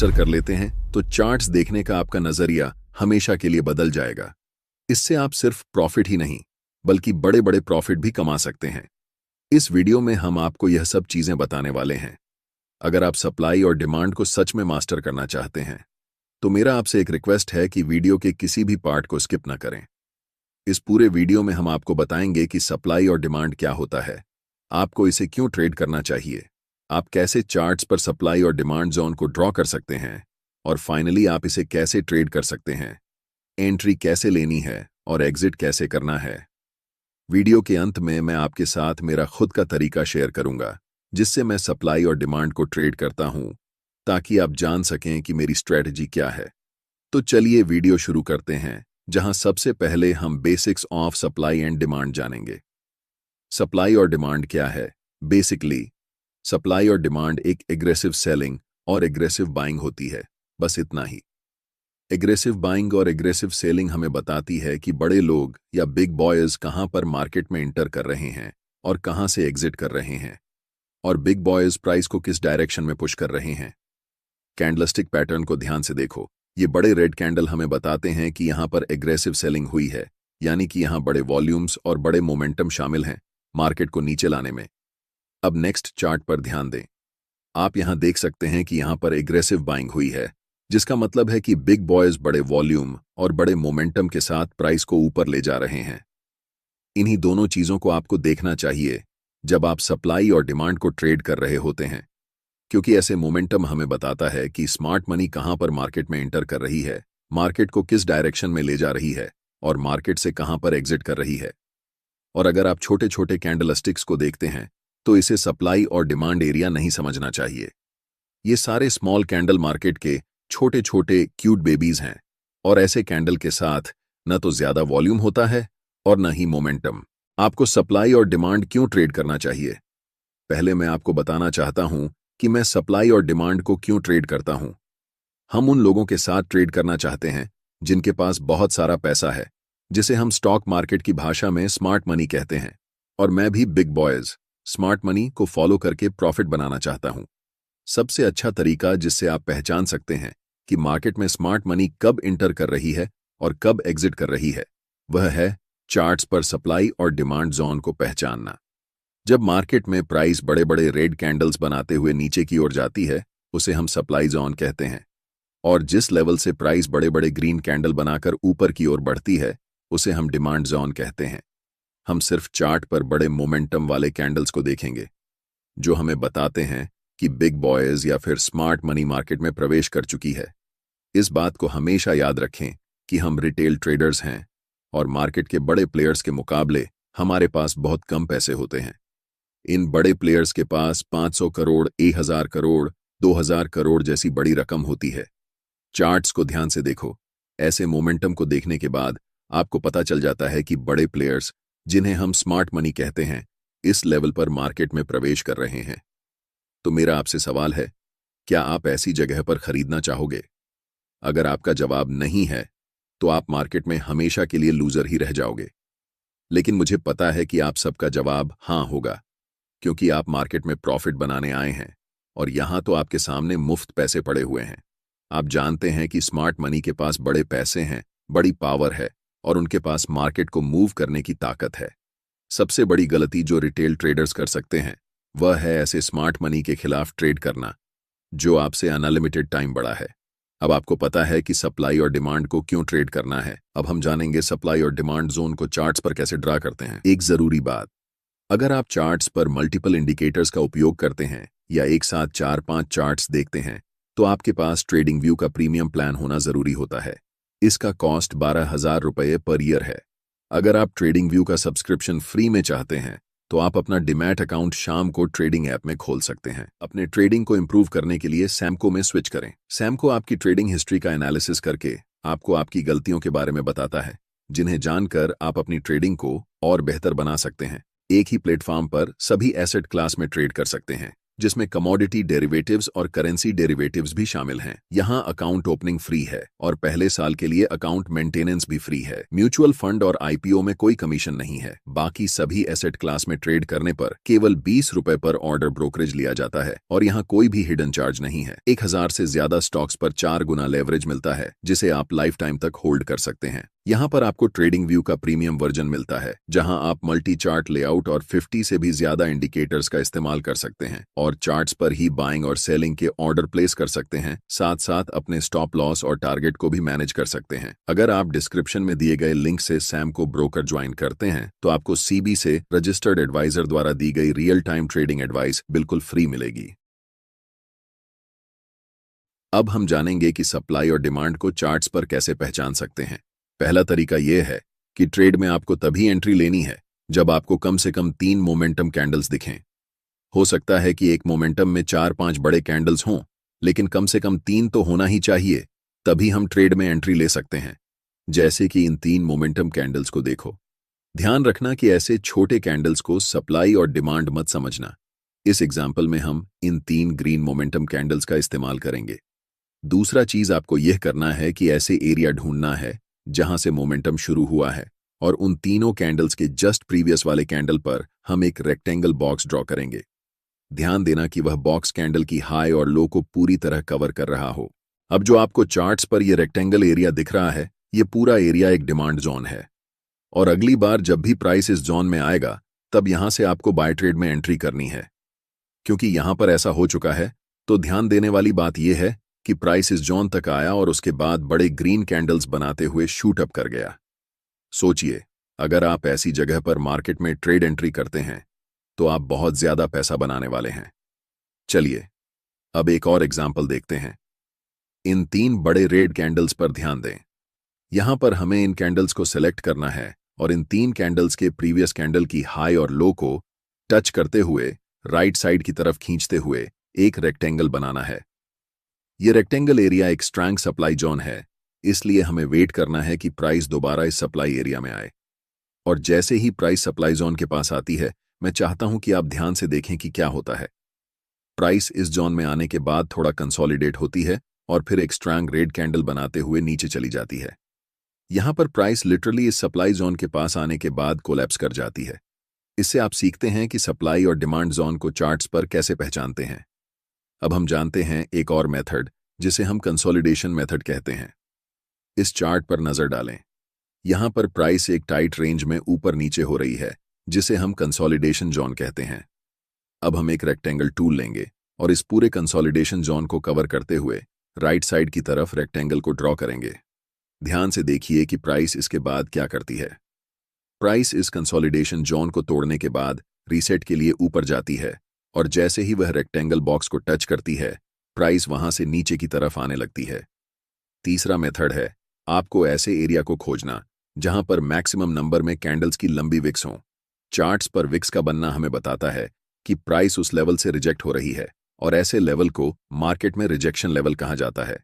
Master कर लेते हैं तो चार्ट्स देखने का आपका नजरिया हमेशा के लिए बदल जाएगा। इससे आप सिर्फ प्रॉफिट ही नहीं बल्कि बड़े बड़े प्रॉफिट भी कमा सकते हैं। इस वीडियो में हम आपको यह सब चीजें बताने वाले हैं। अगर आप सप्लाई और डिमांड को सच में मास्टर करना चाहते हैं तो मेरा आपसे एक रिक्वेस्ट है कि वीडियो के किसी भी पार्ट को स्किप न करें। इस पूरे वीडियो में हम आपको बताएंगे कि सप्लाई और डिमांड क्या होता है, आपको इसे क्यों ट्रेड करना चाहिए, आप कैसे चार्ट्स पर सप्लाई और डिमांड जोन को ड्रॉ कर सकते हैं, और फाइनली आप इसे कैसे ट्रेड कर सकते हैं, एंट्री कैसे लेनी है और एग्जिट कैसे करना है। वीडियो के अंत में मैं आपके साथ मेरा खुद का तरीका शेयर करूंगा जिससे मैं सप्लाई और डिमांड को ट्रेड करता हूं, ताकि आप जान सकें कि मेरी स्ट्रेटजी क्या है। तो चलिए वीडियो शुरू करते हैं, जहां सबसे पहले हम basics of supply and demand जानेंगे। सप्लाई और डिमांड क्या है? बेसिकली सप्लाई और डिमांड एक एग्रेसिव सेलिंग और एग्रेसिव बाइंग होती है, बस इतना ही। एग्रेसिव बाइंग और एग्रेसिव सेलिंग हमें बताती है कि बड़े लोग या बिग बॉयज कहां पर मार्केट में इंटर कर रहे हैं और कहां से एग्जिट कर रहे हैं, और बिग बॉयज प्राइस को किस डायरेक्शन में पुश कर रहे हैं। कैंडलस्टिक पैटर्न को ध्यान से देखो। ये बड़े रेड कैंडल हमें बताते हैं कि यहां पर एग्रेसिव सेलिंग हुई है, यानी कि यहां बड़े वॉल्यूम्स और बड़े मोमेंटम शामिल हैं मार्केट को नीचे लाने में। अब नेक्स्ट चार्ट पर ध्यान दें। आप यहां देख सकते हैं कि यहां पर एग्रेसिव बाइंग हुई है, जिसका मतलब है कि बिग बॉयज बड़े वॉल्यूम और बड़े मोमेंटम के साथ प्राइस को ऊपर ले जा रहे हैं। इन्हीं दोनों चीजों को आपको देखना चाहिए जब आप सप्लाई और डिमांड को ट्रेड कर रहे होते हैं, क्योंकि ऐसे मोमेंटम हमें बताता है कि स्मार्ट मनी कहां पर मार्केट में एंटर कर रही है, मार्केट को किस डायरेक्शन में ले जा रही है और मार्केट से कहां पर एग्जिट कर रही है। और अगर आप छोटे छोटे कैंडलस्टिक्स को देखते हैं तो इसे सप्लाई और डिमांड एरिया नहीं समझना चाहिए। ये सारे स्मॉल कैंडल मार्केट के छोटे छोटे क्यूट बेबीज हैं, और ऐसे कैंडल के साथ न तो ज्यादा वॉल्यूम होता है और न ही मोमेंटम। आपको सप्लाई और डिमांड क्यों ट्रेड करना चाहिए? पहले मैं आपको बताना चाहता हूं कि मैं सप्लाई और डिमांड को क्यों ट्रेड करता हूं। हम उन लोगों के साथ ट्रेड करना चाहते हैं जिनके पास बहुत सारा पैसा है, जिसे हम स्टॉक मार्केट की भाषा में स्मार्ट मनी कहते हैं। और मैं भी बिग बॉयज स्मार्ट मनी को फॉलो करके प्रॉफिट बनाना चाहता हूं। सबसे अच्छा तरीका जिससे आप पहचान सकते हैं कि मार्केट में स्मार्ट मनी कब इंटर कर रही है और कब एग्जिट कर रही है, वह है चार्ट्स पर सप्लाई और डिमांड जोन को पहचानना। जब मार्केट में प्राइस बड़े बड़े रेड कैंडल्स बनाते हुए नीचे की ओर जाती है, उसे हम सप्लाई जोन कहते हैं, और जिस लेवल से प्राइस बड़े बड़े ग्रीन कैंडल बनाकर ऊपर की ओर बढ़ती है, उसे हम डिमांड जोन कहते हैं। हम सिर्फ चार्ट पर बड़े मोमेंटम वाले कैंडल्स को देखेंगे जो हमें बताते हैं कि बिग बॉयज या फिर स्मार्ट मनी मार्केट में प्रवेश कर चुकी है। इस बात को हमेशा याद रखें कि हम रिटेल ट्रेडर्स हैं और मार्केट के बड़े प्लेयर्स के मुकाबले हमारे पास बहुत कम पैसे होते हैं। इन बड़े प्लेयर्स के पास 500 करोड़, 1000 करोड़, 2000 करोड़ जैसी बड़ी रकम होती है। चार्ट्स को ध्यान से देखो। ऐसे मोमेंटम को देखने के बाद आपको पता चल जाता है कि बड़े प्लेयर्स, जिन्हें हम स्मार्ट मनी कहते हैं, इस लेवल पर मार्केट में प्रवेश कर रहे हैं। तो मेरा आपसे सवाल है, क्या आप ऐसी जगह पर खरीदना चाहोगे? अगर आपका जवाब नहीं है तो आप मार्केट में हमेशा के लिए लूजर ही रह जाओगे। लेकिन मुझे पता है कि आप सबका जवाब हां होगा, क्योंकि आप मार्केट में प्रॉफिट बनाने आए हैं और यहां तो आपके सामने मुफ्त पैसे पड़े हुए हैं। आप जानते हैं कि स्मार्ट मनी के पास बड़े पैसे हैं, बड़ी पावर है और उनके पास मार्केट को मूव करने की ताकत है। सबसे बड़ी गलती जो रिटेल ट्रेडर्स कर सकते हैं वह है ऐसे स्मार्ट मनी के खिलाफ ट्रेड करना जो आपसे अनलिमिटेड टाइम बड़ा है। अब आपको पता है कि सप्लाई और डिमांड को क्यों ट्रेड करना है। अब हम जानेंगे सप्लाई और डिमांड जोन को चार्ट्स पर कैसे ड्रा करते हैं। एक जरूरी बात, अगर आप चार्ट्स पर मल्टीपल इंडिकेटर्स का उपयोग करते हैं या एक साथ 4-5 चार्ट्स देखते हैं तो आपके पास ट्रेडिंग व्यू का प्रीमियम प्लान होना जरूरी होता है। इसका कॉस्ट 12,000 रुपये पर ईयर है। अगर आप ट्रेडिंग व्यू का सब्सक्रिप्शन फ्री में चाहते हैं तो आप अपना डिमैट अकाउंट शाम को ट्रेडिंग ऐप में खोल सकते हैं। अपने ट्रेडिंग को इंप्रूव करने के लिए सैमको में स्विच करें। सैमको आपकी ट्रेडिंग हिस्ट्री का एनालिसिस करके आपको आपकी गलतियों के बारे में बताता है, जिन्हें जानकर आप अपनी ट्रेडिंग को और बेहतर बना सकते हैं। एक ही प्लेटफॉर्म पर सभी एसेट क्लास में ट्रेड कर सकते हैं, जिसमें कमोडिटी डेरिवेटिव्स और करेंसी डेरिवेटिव्स भी शामिल हैं। यहाँ अकाउंट ओपनिंग फ्री है और पहले साल के लिए अकाउंट मेंटेनेंस भी फ्री है। म्यूचुअल फंड और आईपीओ में कोई कमीशन नहीं है। बाकी सभी एसेट क्लास में ट्रेड करने पर केवल 20 रुपए पर ऑर्डर ब्रोकरेज लिया जाता है और यहाँ कोई भी हिडन चार्ज नहीं है। 1000 से ज्यादा स्टॉक्स पर 4 गुना लेवरेज मिलता है, जिसे आप लाइफ टाइम तक होल्ड कर सकते हैं। यहाँ पर आपको ट्रेडिंग व्यू का प्रीमियम वर्जन मिलता है, जहां आप मल्टी चार्ट लेआउट और 50 से भी ज्यादा इंडिकेटर्स का इस्तेमाल कर सकते हैं और चार्ट्स पर ही बाइंग और सेलिंग के ऑर्डर प्लेस कर सकते हैं। साथ साथ अपने स्टॉप लॉस और टारगेट को भी मैनेज कर सकते हैं। अगर आप डिस्क्रिप्शन में दिए गए लिंक से सैम को ब्रोकर ज्वाइन करते हैं तो आपको सीबी से रजिस्टर्ड एडवाइजर द्वारा दी गई रियल टाइम ट्रेडिंग एडवाइस बिल्कुल फ्री मिलेगी। अब हम जानेंगे कि सप्लाई और डिमांड को चार्ट्स पर कैसे पहचान सकते हैं। पहला तरीका यह है कि ट्रेड में आपको तभी एंट्री लेनी है जब आपको कम से कम 3 मोमेंटम कैंडल्स दिखें। हो सकता है कि एक मोमेंटम में 4-5 बड़े कैंडल्स हों, लेकिन कम से कम 3 तो होना ही चाहिए, तभी हम ट्रेड में एंट्री ले सकते हैं। जैसे कि इन 3 मोमेंटम कैंडल्स को देखो। ध्यान रखना कि ऐसे छोटे कैंडल्स को सप्लाई और डिमांड मत समझना। इस एग्जाम्पल में हम इन 3 ग्रीन मोमेंटम कैंडल्स का इस्तेमाल करेंगे। दूसरा चीज आपको यह करना है कि ऐसे एरिया ढूंढना है जहां से मोमेंटम शुरू हुआ है और उन तीनों कैंडल्स के जस्ट प्रीवियस वाले कैंडल पर हम एक रेक्टेंगल बॉक्स ड्रॉ करेंगे। ध्यान देना कि वह बॉक्स कैंडल की हाई और लो को पूरी तरह कवर कर रहा हो। अब जो आपको चार्ट्स पर यह रेक्टेंगल एरिया दिख रहा है, यह पूरा एरिया एक डिमांड जोन है और अगली बार जब भी प्राइस इस जोन में आएगा तब यहां से आपको बाय ट्रेड में एंट्री करनी है। क्योंकि यहां पर ऐसा हो चुका है तो ध्यान देने वाली बात यह है कि प्राइस इस जोन तक आया और उसके बाद बड़े ग्रीन कैंडल्स बनाते हुए शूट अप कर गया। सोचिए, अगर आप ऐसी जगह पर मार्केट में ट्रेड एंट्री करते हैं तो आप बहुत ज्यादा पैसा बनाने वाले हैं। चलिए अब एक और एग्जाम्पल देखते हैं। इन 3 बड़े रेड कैंडल्स पर ध्यान दें। यहां पर हमें इन कैंडल्स को सिलेक्ट करना है और इन 3 कैंडल्स के प्रीवियस कैंडल की हाई और लो को टच करते हुए राइट साइड की तरफ खींचते हुए एक रेक्टेंगल बनाना है। यह रेक्टेंगल एरिया एक स्ट्रॉन्ग सप्लाई जोन है, इसलिए हमें वेट करना है कि प्राइस दोबारा इस सप्लाई एरिया में आए। और जैसे ही प्राइस सप्लाई जोन के पास आती है, मैं चाहता हूं कि आप ध्यान से देखें कि क्या होता है। प्राइस इस जोन में आने के बाद थोड़ा कंसोलिडेट होती है और फिर एक स्ट्रॉन्ग रेड कैंडल बनाते हुए नीचे चली जाती है। यहां पर प्राइस लिटरली इस सप्लाई जोन के पास आने के बाद कोलैप्स कर जाती है। इससे आप सीखते हैं कि सप्लाई और डिमांड जोन को चार्ट्स पर कैसे पहचानते हैं। अब हम जानते हैं एक और मेथड जिसे हम कंसोलिडेशन मेथड कहते हैं। इस चार्ट पर नजर डालें। यहां पर प्राइस एक टाइट रेंज में ऊपर नीचे हो रही है, जिसे हम कंसोलिडेशन जोन कहते हैं। अब हम एक रेक्टेंगल टूल लेंगे और इस पूरे कंसोलिडेशन जोन को कवर करते हुए राइट साइड की तरफ रेक्टेंगल को ड्रॉ करेंगे। ध्यान से देखिए कि प्राइस इसके बाद क्या करती है। प्राइस इस कंसोलिडेशन जोन को तोड़ने के बाद रीसेट के लिए ऊपर जाती है और जैसे ही वह रेक्टेंगल बॉक्स को टच करती है, प्राइस वहां से नीचे की तरफ आने लगती है। तीसरा मेथड है आपको ऐसे एरिया को खोजना जहां पर मैक्सिमम नंबर में कैंडल्स की लंबी विक्स हों। चार्ट्स पर विक्स का बनना हमें बताता है कि प्राइस उस लेवल से रिजेक्ट हो रही है और ऐसे लेवल को मार्केट में रिजेक्शन लेवल कहा जाता है।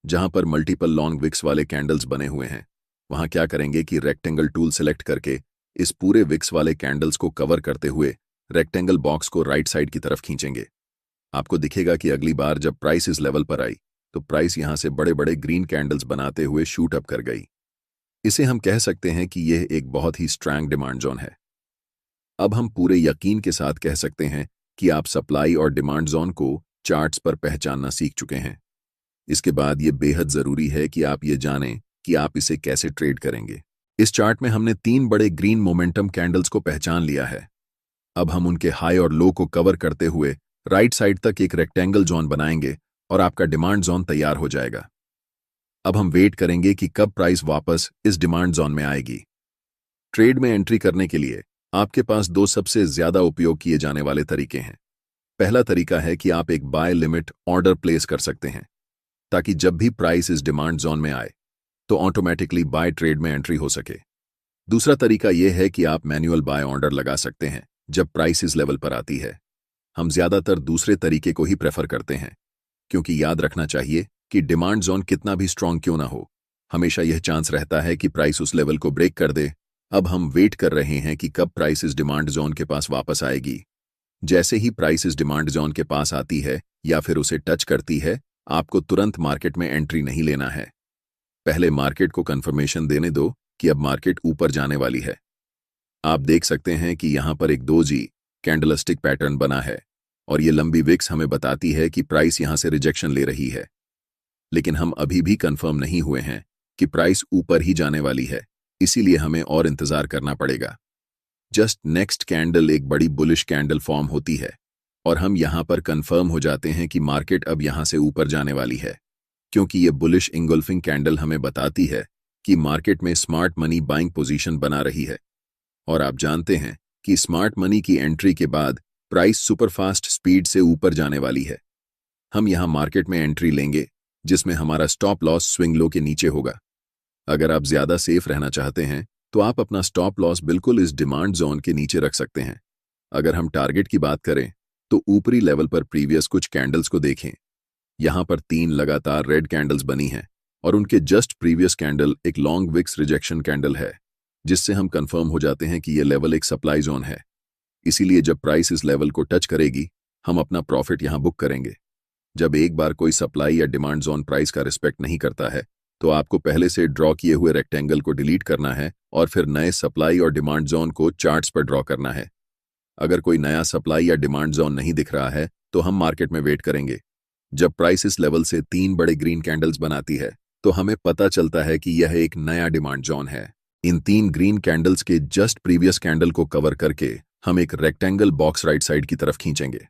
जहां पर मल्टीपल लॉन्ग विक्स वाले कैंडल्स बने हुए हैं, वहां क्या करेंगे कि रेक्टेंगल टूल सिलेक्ट करके इस पूरे विक्स वाले कैंडल्स को कवर करते हुए रेक्टेंगल बॉक्स को राइट साइड की तरफ खींचेंगे। आपको दिखेगा कि अगली बार जब प्राइस इस लेवल पर आई तो प्राइस यहां से बड़े बड़े ग्रीन कैंडल्स बनाते हुए शूट अप कर गई। इसे हम कह सकते हैं कि यह एक बहुत ही स्ट्रॉन्ग डिमांड जोन है। अब हम पूरे यकीन के साथ कह सकते हैं कि आप सप्लाई और डिमांड जोन को चार्ट्स पर पहचानना सीख चुके हैं। इसके बाद यह बेहद जरूरी है कि आप ये जानें कि आप इसे कैसे ट्रेड करेंगे। इस चार्ट में हमने 3 बड़े ग्रीन मोमेंटम कैंडल्स को पहचान लिया है। अब हम उनके हाई और लो को कवर करते हुए राइट साइड तक एक रेक्टेंगल जोन बनाएंगे और आपका डिमांड जोन तैयार हो जाएगा। अब हम वेट करेंगे कि कब प्राइस वापस इस डिमांड जोन में आएगी। ट्रेड में एंट्री करने के लिए आपके पास 2 सबसे ज्यादा उपयोग किए जाने वाले तरीके हैं। पहला तरीका है कि आप एक बाय लिमिट ऑर्डर प्लेस कर सकते हैं ताकि जब भी प्राइस इस डिमांड जोन में आए तो ऑटोमेटिकली बाय ट्रेड में एंट्री हो सके। दूसरा तरीका यह है कि आप मैन्युअल बाय ऑर्डर लगा सकते हैं जब प्राइस इस लेवल पर आती है। हम ज्यादातर दूसरे तरीके को ही प्रेफर करते हैं, क्योंकि याद रखना चाहिए कि डिमांड जोन कितना भी स्ट्रांग क्यों ना हो, हमेशा यह चांस रहता है कि प्राइस उस लेवल को ब्रेक कर दे। अब हम वेट कर रहे हैं कि कब प्राइस इस डिमांड जोन के पास वापस आएगी। जैसे ही प्राइस इस डिमांड जोन के पास आती है या फिर उसे टच करती है, आपको तुरंत मार्केट में एंट्री नहीं लेना है। पहले मार्केट को कंफर्मेशन देने दो कि अब मार्केट ऊपर जाने वाली है। आप देख सकते हैं कि यहां पर एक 2G कैंडलस्टिक पैटर्न बना है और ये लंबी विक्स हमें बताती है कि प्राइस यहां से रिजेक्शन ले रही है। लेकिन हम अभी भी कंफर्म नहीं हुए हैं कि प्राइस ऊपर ही जाने वाली है, इसीलिए हमें और इंतजार करना पड़ेगा। जस्ट नेक्स्ट कैंडल एक बड़ी बुलिश कैंडल फॉर्म होती है और हम यहां पर कंफर्म हो जाते हैं कि मार्केट अब यहां से ऊपर जाने वाली है, क्योंकि ये बुलिश इंगल्फिंग कैंडल हमें बताती है कि मार्केट में स्मार्ट मनी बाइंग पोजीशन बना रही है। और आप जानते हैं कि स्मार्ट मनी की एंट्री के बाद प्राइस सुपरफास्ट स्पीड से ऊपर जाने वाली है। हम यहां मार्केट में एंट्री लेंगे जिसमें हमारा स्टॉप लॉस स्विंग लो के नीचे होगा। अगर आप ज्यादा सेफ रहना चाहते हैं तो आप अपना स्टॉप लॉस बिल्कुल इस डिमांड जोन के नीचे रख सकते हैं। अगर हम टारगेट की बात करें तो ऊपरी लेवल पर प्रीवियस कुछ कैंडल्स को देखें। यहां पर 3 लगातार रेड कैंडल्स बनी हैं और उनके जस्ट प्रीवियस कैंडल एक लॉन्ग विक्स रिजेक्शन कैंडल है, जिससे हम कंफर्म हो जाते हैं कि यह लेवल एक सप्लाई जोन है। इसीलिए जब प्राइस इस लेवल को टच करेगी, हम अपना प्रॉफिट यहां बुक करेंगे। जब एक बार कोई सप्लाई या डिमांड जोन प्राइस का रिस्पेक्ट नहीं करता है तो आपको पहले से ड्रॉ किए हुए रेक्टेंगल को डिलीट करना है और फिर नए सप्लाई और डिमांड जोन को चार्ट्स पर ड्रॉ करना है। अगर कोई नया सप्लाई या डिमांड जोन नहीं दिख रहा है तो हम मार्केट में वेट करेंगे। जब प्राइस इस लेवल से 3 बड़े ग्रीन कैंडल्स बनाती है तो हमें पता चलता है कि यह एक नया डिमांड जोन है। इन 3 ग्रीन कैंडल्स के जस्ट प्रीवियस कैंडल को कवर करके हम एक रेक्टेंगल बॉक्स राइट साइड की तरफ खींचेंगे।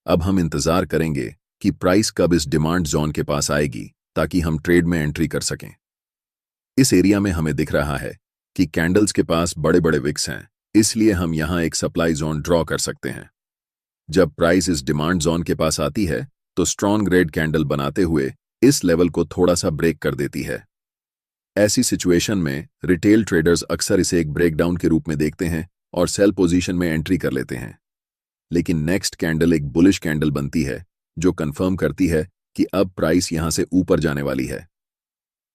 अब हम इंतजार करेंगे कि प्राइस कब इस डिमांड जोन के पास आएगी ताकि हम ट्रेड में एंट्री कर सकें। इस एरिया में हमें दिख रहा है कि कैंडल्स के पास बड़े बड़े विक्स हैं, इसलिए हम यहां एक सप्लाई जोन ड्रॉ कर सकते हैं। जब प्राइस इस डिमांड जोन के पास आती है तो स्ट्रॉन्ग रेड कैंडल बनाते हुए इस लेवल को थोड़ा सा ब्रेक कर देती है। ऐसी सिचुएशन में रिटेल ट्रेडर्स अक्सर इसे एक ब्रेकडाउन के रूप में देखते हैं और सेल पोजीशन में एंट्री कर लेते हैं। लेकिन नेक्स्ट कैंडल एक बुलिश कैंडल बनती है जो कंफर्म करती है कि अब प्राइस यहां से ऊपर जाने वाली है।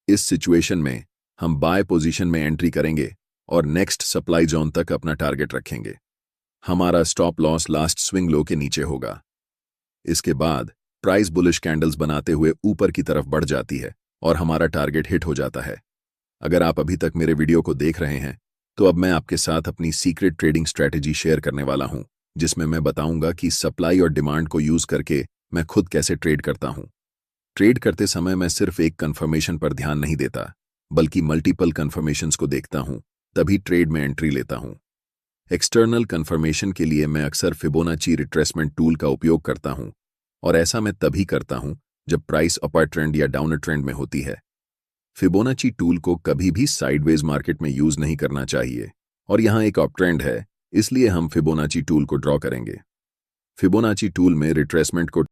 इस सिचुएशन में हम बाय पोजीशन में एंट्री करेंगे और नेक्स्ट सप्लाई जोन तक अपना टारगेट रखेंगे। हमारा stop loss last swing low के नीचे होगा। इसके बाद प्राइस बुलिश कैंडल्स बनाते हुए ऊपर की तरफ बढ़ जाती है और हमारा टारगेट हिट हो जाता है। अगर आप अभी तक मेरे वीडियो को देख रहे हैं तो अब मैं आपके साथ अपनी सीक्रेट ट्रेडिंग स्ट्रैटेजी शेयर करने वाला हूं, जिसमें मैं बताऊंगा कि सप्लाई और डिमांड को यूज करके मैं खुद कैसे ट्रेड करता हूं। ट्रेड करते समय मैं सिर्फ एक कंफर्मेशन पर ध्यान नहीं देता, बल्कि मल्टीपल कंफर्मेशंस को देखता हूं, तभी ट्रेड में एंट्री लेता हूं। एक्सटर्नल कंफर्मेशन के लिए मैं अक्सर फिबोनाची रिट्रेसमेंट टूल का उपयोग करता हूं और ऐसा मैं तभी करता हूं जब प्राइस अपर ट्रेंड या डाउनर ट्रेंड में होती है। फिबोनाची टूल को कभी भी साइडवेज मार्केट में यूज नहीं करना चाहिए और यहां एक अप ट्रेंड है, इसलिए हम फिबोनाची टूल को ड्रॉ करेंगे। फिबोनाची टूल में रिट्रेसमेंट को